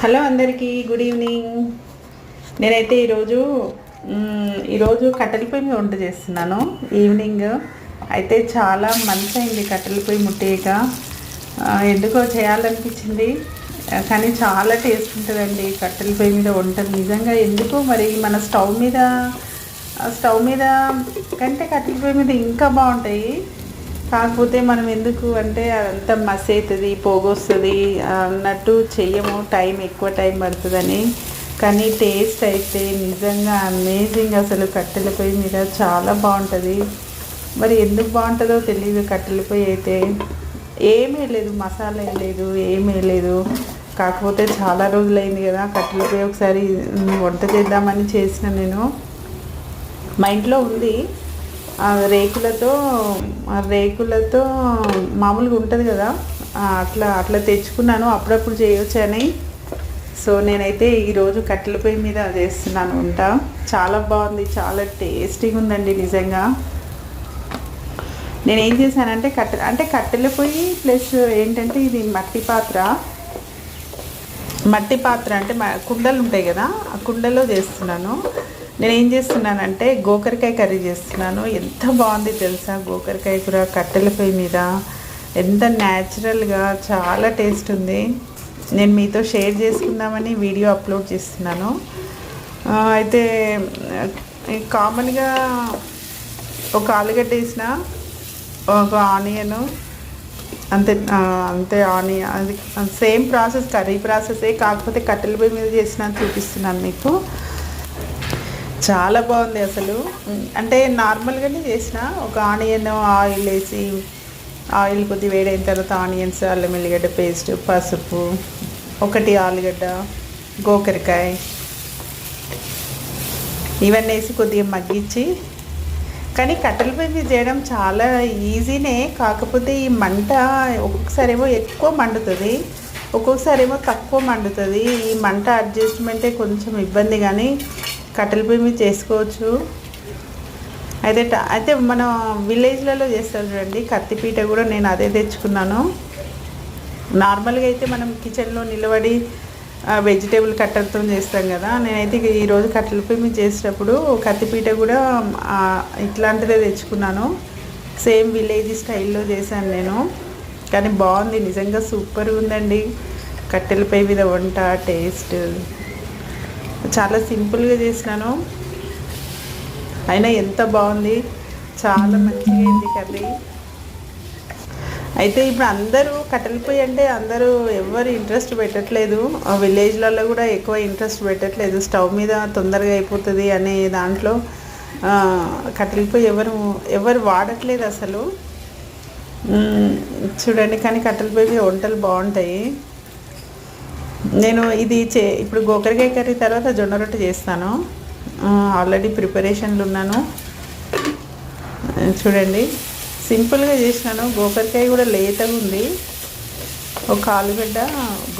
Hello అందరికీ good evening. నేనైతే ఈరోజు కట్టెల పొయ్యి మీద వంట చేస్తున్నాను. ఈవినింగ్ అయితే చాలా మంచి అయింది కట్టెల పొయ్యి ముట్టేయక. ఎందుకో చేయాలనిపించింది, కానీ చాలా టేస్ట్ ఉంటుందండి కట్టెల పొయ్యి మీద వంటలు. నిజంగా ఎందుకో మరి మన స్టవ్ మీద కంటే కట్టెల పొయ్యి మీద ఇంకా బాగుంటాయి. కాకపోతే మనం ఎందుకు అంటే అంత మసి అవుతుంది, పోగొస్తుంది అన్నట్టు చెయ్యము, ఎక్కువ టైం పడుతుందని. కానీ టేస్ట్ అయితే నిజంగా అమేజింగ్. అసలు కట్టెల పొయ్యి మీద చాలా బాగుంటుంది. మరి ఎందుకు బాగుంటుందో తెలియదు. కట్టెల పొయ్యి అయితే ఏమీ లేదు, మసాలా లేదు, ఏమీ లేదు. కాకపోతే చాలా రోజులైంది కదా కట్టెల పొయ్యి ఒకసారి వంట చేద్దామని చేసిన. నేను మా ఇంట్లో ఉంది, రేకులతో మామూలుగా ఉంటుంది కదా, అట్లా తెచ్చుకున్నాను. అప్పుడప్పుడు చేయొచ్చు అని. సో నేనైతే ఈరోజు కట్టెల పొయ్యి మీద చేస్తున్నాను వంట. చాలా బాగుంది, చాలా టేస్టీగా ఉందండి నిజంగా. నేను ఏం చేశానంటే కట్టెల పొయ్యి ప్లస్ ఏంటంటే ఇది మట్టి పాత్ర అంటే కుండలు ఉంటాయి కదా, ఆ కుండలో చేస్తున్నాను. నేను ఏం చేస్తున్నానంటే గోకరకాయ కర్రీ చేస్తున్నాను. ఎంత బాగుంది తెలుసా గోకరకాయ కూర కట్టెల పొయ్యి మీద, ఎంత న్యాచురల్గా చాలా టేస్ట్ ఉంది. నేను మీతో షేర్ చేసుకుందామని వీడియో అప్లోడ్ చేస్తున్నాను. అయితే కామన్గా ఒక ఆలుగడ్డ వేసిన, ఒక ఆనియన్, అంతే ఆనియన్. అది సేమ్ ప్రాసెస్, కర్రీ ప్రాసెసే, కాకపోతే కట్టెల పొయ్యి మీద చేసిన చూపిస్తున్నాను మీకు. చాలా బాగుంది అసలు. అంటే నార్మల్గానే చేసిన, ఒక ఆనియన్ ఆయిల్ వేసి, ఆయిల్ కొద్దిగా వేడైన తర్వాత ఆనియన్స్, అల్లం ఎల్లిగడ్డ పేస్ట్, పసుపు, ఒకటి ఆలుగడ్డ, గోకరకాయ ఇవన్నీ వేసి కొద్దిగా మగ్గించి. కానీ కట్టెల పొయ్యి మీద చేయడం చాలా ఈజీనే, కాకపోతే ఈ మంట ఒక్కొక్కసారి ఏమో ఎక్కువ మండుతుంది, ఒక్కొక్కసారి ఏమో తక్కువ మండుతుంది. ఈ మంట అడ్జస్ట్మెంటే కొంచెం ఇబ్బంది, కానీ కట్టెల పొయ్యి మీద చేసుకోవచ్చు. అయితే మనం విలేజ్లలో చేస్తారు చూడండి కత్తిపీట, కూడా నేను అదే తెచ్చుకున్నాను. నార్మల్గా అయితే మనం కిచెన్లో నిలబడి వెజిటేబుల్ కట్టర్తో చేస్తాం కదా, నేనైతే ఈరోజు కట్టెల పొయ్యి మీద చేసేటప్పుడు కత్తిపీట కూడా ఇట్లాంటిదే తెచ్చుకున్నాను. సేమ్ విలేజ్ స్టైల్లో చేశాను నేను. కానీ బాగుంది నిజంగా, సూపర్గా ఉందండి కట్టెల పొయ్యి మీద వంట. టేస్ట్ చాలా సింపుల్గా చేసినాను, అయినా ఎంత బాగుంది, చాలా మంచిగా అయింది కర్రీ. అయితే ఇప్పుడు అందరూ కట్టెల పొయ్యి అంటే ఎవరు ఇంట్రెస్ట్ పెట్టట్లేదు. విలేజ్లలో కూడా ఎక్కువ ఇంట్రెస్ట్ పెట్టట్లేదు. స్టవ్ మీద తొందరగా అయిపోతుంది అనే దాంట్లో కట్టెల పొయ్యి ఎవరు వాడట్లేదు అసలు. చూడండి, కానీ కట్టెల పొయ్యి మీద వంటలు బాగుంటాయి. నేను ఇప్పుడు గోకరకాయ కర్రీ తర్వాత జొన్న రొట్టె చేస్తాను. ఆల్రెడీ ప్రిపరేషన్లు ఉన్నాను. చూడండి, సింపుల్గా చేసినాను. గోకరకాయ కూడా లేతగా ఉంది. ఒక ఆలుగడ్డ,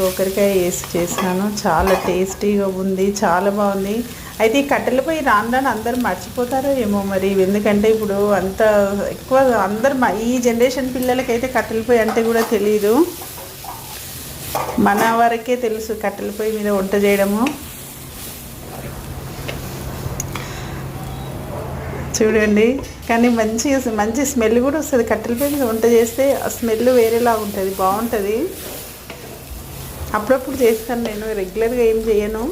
గోకరకాయ వేసి చేసినాను. చాలా టేస్టీగా ఉంది, చాలా బాగుంది. అయితే ఈ కట్టెల పొయ్యి రాను అందరు మర్చిపోతారో ఏమో మరి, ఎందుకంటే ఇప్పుడు అంత ఎక్కువ ఈ జనరేషన్ పిల్లలకైతే కట్టెల పొయ్యి అంటే కూడా తెలియదు. మన వరకే తెలుసు కట్టెల పొయ్యి మీద వంట చేయడము. చూడండి, కానీ మంచి స్మెల్ కూడా వస్తుంది కట్టెల పొయ్యి మీద వంట చేస్తే. ఆ స్మెల్ వేరేలా ఉంటుంది, బాగుంటుంది. అప్పుడప్పుడు చేస్తాను నేను, రెగ్యులర్గా ఏం చేయను.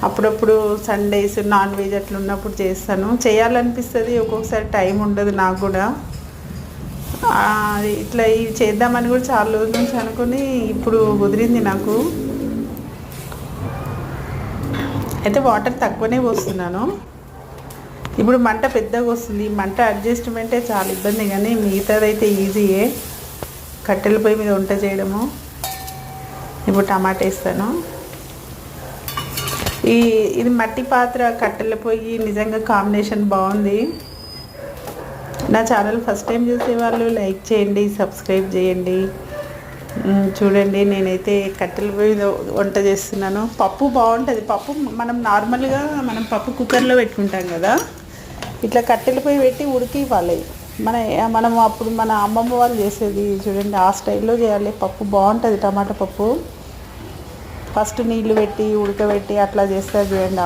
అప్పుడప్పుడు సండేస్ నాన్ వెజ్ అట్లా ఉన్నప్పుడు చేస్తాను. చేయాలనిపిస్తుంది, ఒక్కొక్కసారి టైం ఉండదు నాకు కూడా. ఇట్లా ఇవి చేద్దామని కూడా చాలా రోజుల నుంచి అనుకుని ఇప్పుడు కుదిరింది నాకు. అయితే వాటర్ తక్కువనే పోస్తున్నాను. ఇప్పుడు మంట పెద్దగా వస్తుంది, మంట అడ్జస్ట్మెంటే చాలా ఇబ్బంది, కానీ మిగతాదైతే ఈజీయే కట్టెల పొయ్యి మీద వంట చేయడము. ఇప్పుడు టమాటా వేస్తాను. ఇది మట్టి పాత్ర కట్టెల పొయ్యి నిజంగా కాంబినేషన్ బాగుంది. నా ఛానల్ ఫస్ట్ టైం చూసేవాళ్ళు లైక్ చేయండి, సబ్స్క్రైబ్ చేయండి. చూడండి, నేనైతే కట్టెల పొయ్యి వంట చేస్తున్నాను. పప్పు బాగుంటుంది. పప్పు నార్మల్గా పప్పు కుక్కర్లో పెట్టుకుంటాం కదా, ఇట్లా కట్టెల పొయ్యి పెట్టి ఉడికి ఇవ్వాలి. మనం అప్పుడు మన అమ్మమ్మ వాళ్ళు చేసేది చూడండి, ఆ స్టైల్లో చేయాలి. పప్పు బాగుంటుంది, టమాటా పప్పు. ఫస్ట్ నీళ్లు పెట్టి ఉడకబెట్టి అట్లా చేస్తారు చూడండి,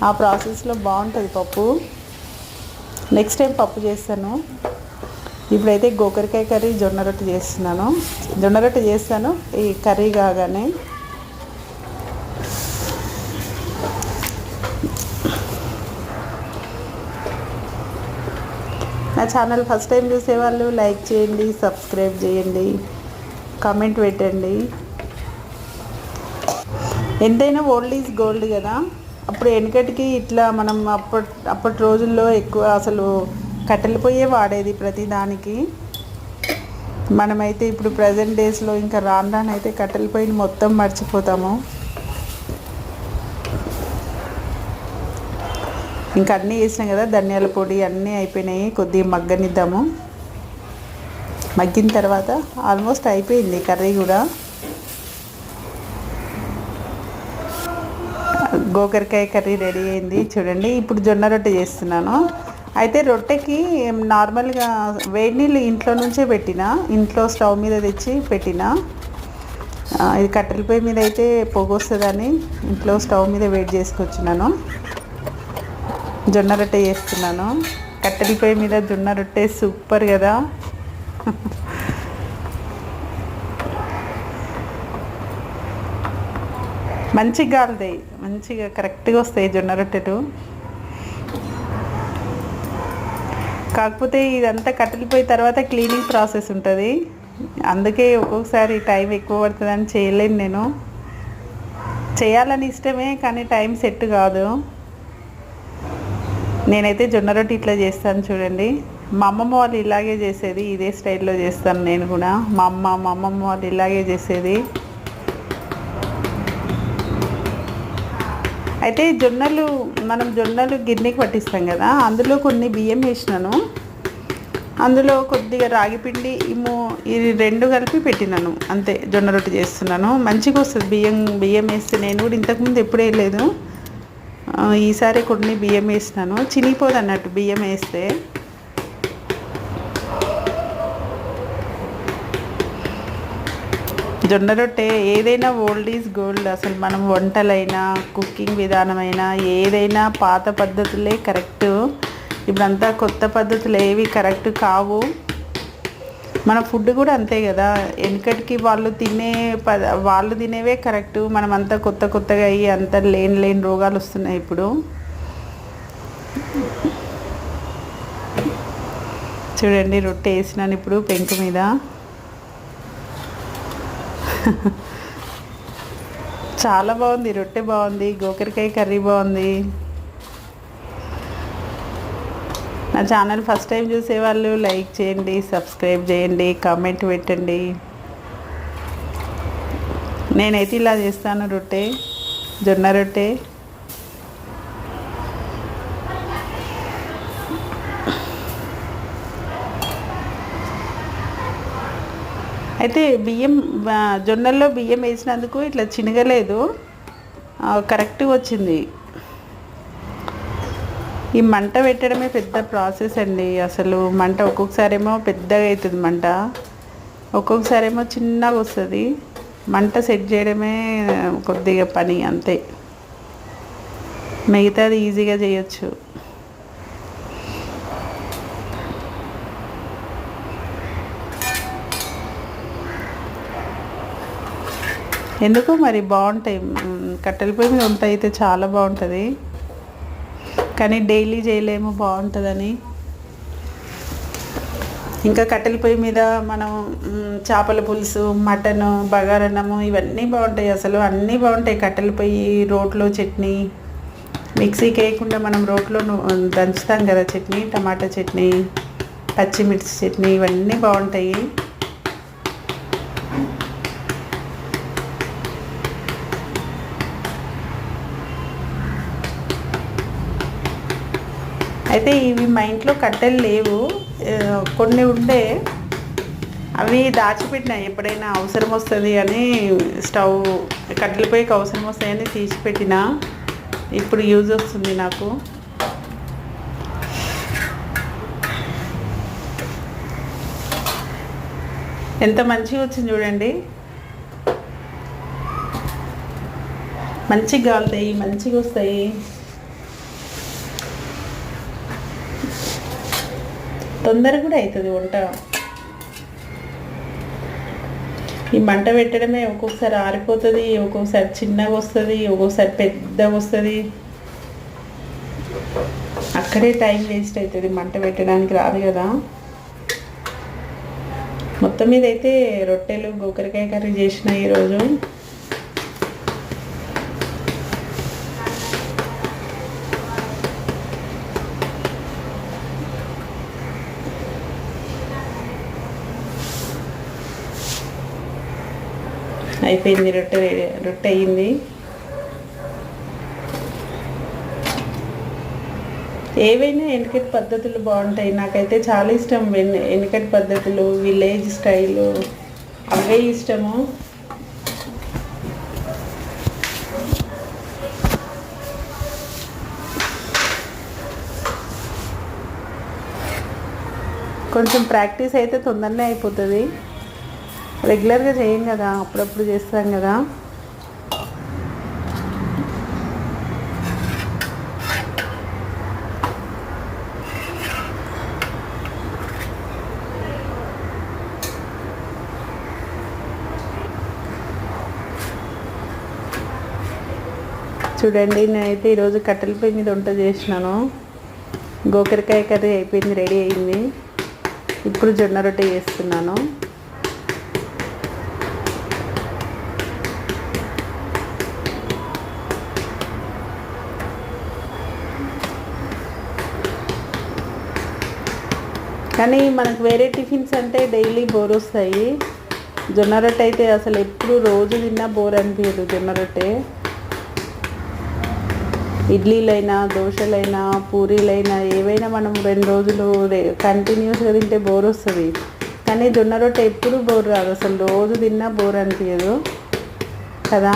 ఆ ప్రాసెస్లో బాగుంటుంది పప్పు. నెక్స్ట్ టైం పప్పు చేస్తాను. ఇప్పుడైతే గోకరకాయ కర్రీ, జొన్న రొట్టె చేస్తున్నాను. జొన్న రొట్టె చేస్తాను ఈ కర్రీ కాగానే. నా ఛానల్ ఫస్ట్ టైం చూసేవాళ్ళు లైక్ చేయండి, సబ్స్క్రైబ్ చేయండి, కామెంట్ పెట్టండి. ఎంతైనా ఓల్డ్ ఈజ్ గోల్డ్ కదా. అప్పుడు వెనకటికి ఇట్లా మనం అప్పటి రోజుల్లో ఎక్కువ అసలు కట్టెల పొయ్యే వాడేది ప్రతి దానికి. మనమైతే ఇప్పుడు ప్రజెంట్ డేస్లో ఇంకా రానైతే కట్టెల పొయ్యిని మొత్తం మర్చిపోతాము. ఇంకా అన్నీ వేసినాం కదా, ధనియాల పొడి అన్నీ అయిపోయినాయి. కొద్దిగా మగ్గనిద్దాము. మగ్గిన తర్వాత ఆల్మోస్ట్ అయిపోయింది కర్రీ కూడా. గోకరకాయ కర్రీ రెడీ అయింది చూడండి. ఇప్పుడు జొన్న రొట్టె చేస్తున్నాను. అయితే రొట్టెకి నార్మల్గా వేడి నీళ్ళు ఇంట్లో నుంచే ఇంట్లో స్టవ్ మీద తెచ్చి ఇది కట్టెల పొయ్యి మీద అయితే పొగ వస్తుందని ఇంట్లో స్టవ్ మీద వేడి చేసుకొచ్చినాను. జొన్న రొట్టె చేస్తున్నాను. కట్టెల పొయ్యి మీద జొన్న రొట్టె సూపర్ కదా. మంచిగా కాలుతాయి, మంచిగా కరెక్ట్గా వస్తాయి జొన్న రొట్టెలు. కాకపోతే ఇదంతా కట్టెల పొయ్యి తర్వాత క్లీనింగ్ ప్రాసెస్ ఉంటుంది. అందుకే ఒక్కొక్కసారి టైం ఎక్కువ పడుతుందని చేయలేను నేను. చేయాలని ఇష్టమే కానీ టైం సెట్ కాదు. నేనైతే జొన్న రొట్టె ఇట్లా చేస్తాను చూడండి. మా అమ్మమ్మ వాళ్ళు ఇలాగే చేసేది, ఇదే స్టైల్లో చేస్తాను నేను కూడా. మా అమ్మమ్మ వాళ్ళు ఇలాగే చేసేది. అయితే మనం జొన్నలు గిన్నెకి పట్టిస్తాం కదా, అందులో కొన్ని బియ్యం వేసినాను. అందులో కొద్దిగా రాగి పిండి ఇది 2 కలిపి పెట్టినాను. అంతే జొన్న రొట్టె చేస్తున్నాను. మంచిగా వస్తుంది బియ్యం వేస్తే. నేను కూడా ఇంతకుముందు ఎప్పుడు వేయలేదు, ఈసారి కొన్ని బియ్యం వేసినాను. చినిగిపోదు అన్నట్టు బియ్యం వేస్తే. జొన్న రొట్టె ఏదైనా ఓల్డ్ ఈజ్ గోల్డ్. అసలు మనం వంటలైనా కుకింగ్ విధానమైనా ఏదైనా పాత పద్ధతులే కరెక్ట్. ఇప్పుడంతా కొత్త పద్ధతులు ఏవి కరెక్ట్ కావు. మన ఫుడ్ కూడా అంతే కదా. వెనకటికి వాళ్ళు తినేవే కరెక్టు. మనం అంతా కొత్తగా అయ్యి అంత లేని రోగాలు వస్తున్నాయి ఇప్పుడు. చూడండి రొట్టె వేసినాను ఇప్పుడు పెంకు మీద. చాలా బాగుంది, రొట్టె బాగుంది, గోకరకాయ కర్రీ బాగుంది. నా ఛానల్ ఫస్ట్ టైం చూసేవాళ్ళు లైక్ చేయండి, సబ్స్క్రైబ్ చేయండి, కామెంట్ పెట్టండి. నేనైతే ఇలా చేస్తాను రొట్టె, జొన్న రొట్టె. అయితే జొన్నల్లో బియ్యం వేసినందుకు ఇట్లా చినగలేదు, కరెక్ట్గా వచ్చింది. ఈ మంట పెట్టడమే పెద్ద ప్రాసెస్ అండి. అసలు మంట ఒక్కొక్కసారేమో పెద్దగా అవుతుంది, మంట ఒక్కొక్కసారేమో చిన్నగా వస్తుంది. మంట సెట్ చేయడమే కొద్దిగా పని అంతే, మిగతాది ఈజీగా చేయొచ్చు. ఎందుకు మరి బాగుంటాయి, కట్టెల పొయ్యి మీద వంట అయితే చాలా బాగుంటుంది. కానీ డైలీ చేయలేము బాగుంటుందని. ఇంకా కట్టెల పొయ్యి మీద మనం చేపల పులుసు, మటను, బగారన్నము ఇవన్నీ బాగుంటాయి. అసలు అన్నీ బాగుంటాయి కట్టెల పొయ్యి. రోట్లో చట్నీ, మిక్సీకి వేయకుండా మనం రోట్లో దంచుతాం కదా చట్నీ, టమాటా చట్నీ, పచ్చిమిర్చి చట్నీ, ఇవన్నీ బాగుంటాయి. అయితే ఇవి మా ఇంట్లో కట్టెలు లేవు, కొన్ని ఉండే, అవి దాచిపెట్టినా ఎప్పుడైనా అవసరం వస్తుంది అని. స్టవ్ కట్టెల పొయ్యికి అవసరం వస్తాయని తీసిపెట్టినా, ఇప్పుడు యూజ్ వస్తుంది నాకు. ఎంత మంచిగా వచ్చింది చూడండి. మంచిగా కాలుతాయి, మంచిగా వస్తాయి. తొందరగా కూడా అవుతుంది వంట. ఈ మంట పెట్టడమే ఒక్కొక్కసారి ఆరిపోతుంది, ఒక్కొక్కసారి చిన్నగా వస్తుంది, ఒక్కొక్కసారి పెద్దగా వస్తుంది. అక్కడే టైం వేస్ట్ అవుతుంది, మంట పెట్టడానికి రాదు కదా. మొత్తం మీద అయితే రొట్టెలు గోకరకాయ కర్రీ చేసిన ఈరోజు. అయిపోయింది, రొట్టె అయ్యింది. ఏవైనా వెనకటి పద్ధతులు బాగుంటాయి. నాకైతే చాలా ఇష్టం వెనకటి పద్ధతులు, విలేజ్ స్టైలు, అవే ఇష్టము. కొంచెం ప్రాక్టీస్ అయితే తొందరనే అయిపోతుంది. రెగ్యులర్గా చేయం కదా, అప్పుడప్పుడు చేస్తాం కదా. చూడండి, నేనైతే ఈరోజు కట్టెల పొయ్యి మీద వంట చేసినాను. గోకరకాయ కర్రీ అయిపోయింది, రెడీ అయింది. ఇప్పుడు జొన్న రొట్టె చేస్తున్నాను. కానీ మనకు వేరే టిఫిన్స్ అంటే డైలీ బోర్ వస్తాయి. జొన్న రొట్టె అయితే అసలు ఎప్పుడు రోజు తిన్నా బోర్ అనిపించదు. జొన్న రొట్టె ఇడ్లీలైనా, దోశలైనా, పూరీలైనా, ఏవైనా మనం 2 రోజులు కంటిన్యూస్గా తింటే బోర్ వస్తుంది. కానీ జొన్న రొట్టె ఎప్పుడు బోర్ రాదు, అసలు రోజు తిన్నా బోర్ అనిపించదు కదా.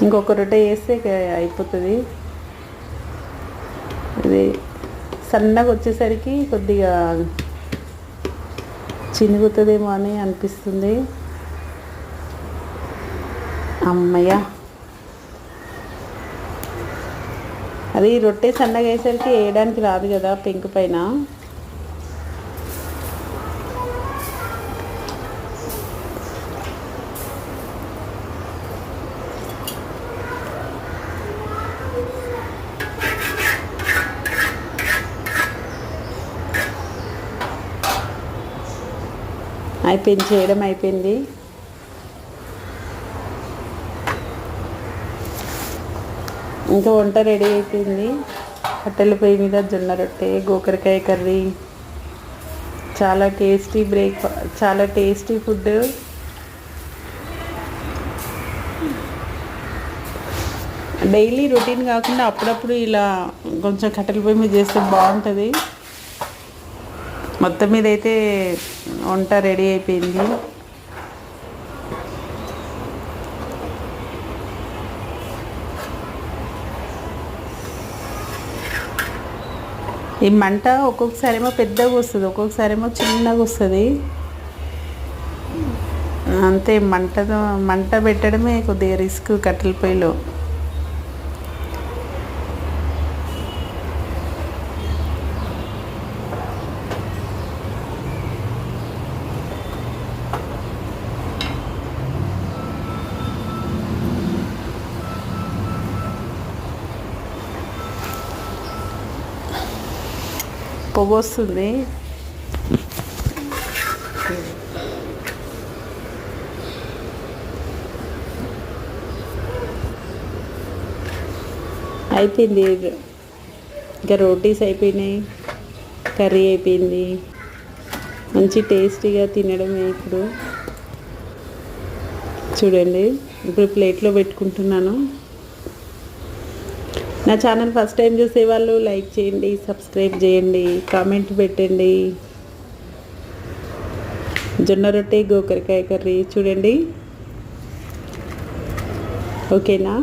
ఇంకొక రొట్టె వేస్తే అయిపోతుంది. ఇది సన్నగా వచ్చేసరికి కొద్దిగా చినుగుతుందేమో అని అనిపిస్తుంది. అమ్మయ్య, అది రొట్టె సన్నగా అయ్యేసరికి వేయడానికి రాదు కదా పెంకు పైన. అయిపోయింది, చేయడం అయిపోయింది. ఇంకా వంట రెడీ అయిపోయింది. కట్టెల పొయ్యి మీద జొన్న రొట్టె, గోకరకాయ కర్రీ, చాలా టేస్టీ ఫుడ్. డైలీ రొటీన్ కాకుండా అప్పుడప్పుడు ఇలా కొంచెం కట్టెల పొయ్యి మీద చేస్తే బాగుంటుంది. మొత్తం మీద అయితే వంట రెడీ అయిపోయింది. ఈ మంట ఒక్కొక్కసారి ఏమో పెద్దగా వస్తుంది, ఒక్కొక్కసారి ఏమో చిన్నగా వస్తుంది. అంతే, మంట పెట్టడమే కొద్దిగా రిస్క్ కట్టెల పొయ్యిలో. పొగ వస్తుంది. అయిపోయింది, ఇంకా రోటీస్ అయిపోయినాయి, కర్రీ అయిపోయింది. మంచి టేస్టీగా తినడమే. ఇప్పుడు చూడండి, ఇప్పుడు ప్లేట్లో పెట్టుకుంటున్నాను. నా ఛానల్ ఫస్ట్ టైం చూసేవాళ్ళు లైక్ చేయండి, సబ్స్క్రైబ్ చేయండి, కామెంట్ పెట్టండి. జొన్న రొట్టె, గోకరకాయ కర్రీ చూడండి. ఓకేనా?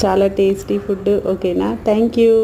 చాలా టేస్టీ ఫుడ్. ఓకేనా? Thank you.